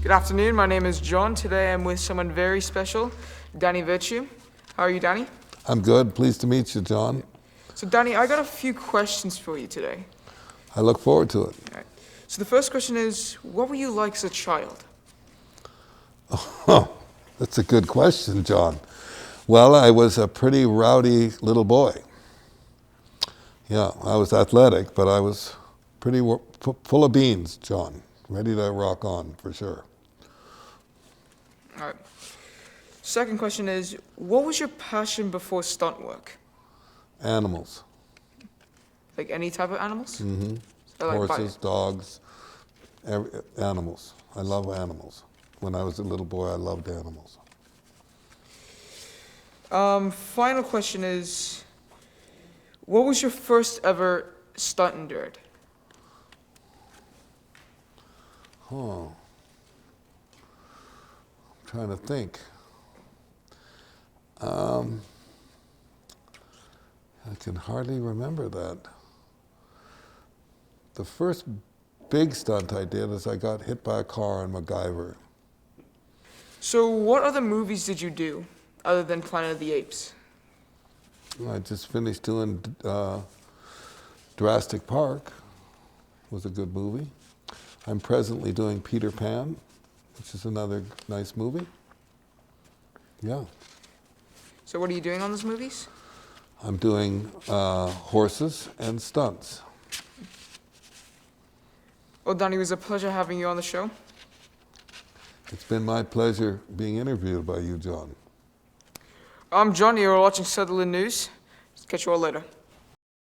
Good afternoon, my name is John. Today I'm with someone very special, Danny Virtue. How are you, Danny? I'm good. Pleased to meet you, John. So Danny, I got a few questions for you today. I look forward to it. All right. So the first question is, what were you like as a child? Oh, that's a good question, John. Well, I was a pretty rowdy little boy. Yeah, I was athletic, but I was pretty full of beans, John. Ready to rock on, for sure. All right. Second question is, what was your passion before stunt work? Animals. Like any type of animals? Mm-hmm. So like Horses, dogs, animals. I love animals. When I was a little boy, I loved animals. Final question is, what was your first ever stunt endured? Oh. I'm trying to think. I can hardly remember that. The first big stunt I did is I got hit by a car on MacGyver. So what other movies did you do other than Planet of the Apes? I just finished doing Jurassic Park. Was a good movie. I'm presently doing Peter Pan, which is another nice movie. Yeah. So what are you doing on those movies? I'm doing horses and stunts. Well, Danny, it was a pleasure having you on the show. It's been my pleasure being interviewed by you, John. I'm John, you're watching Sutherland News. Catch you all later.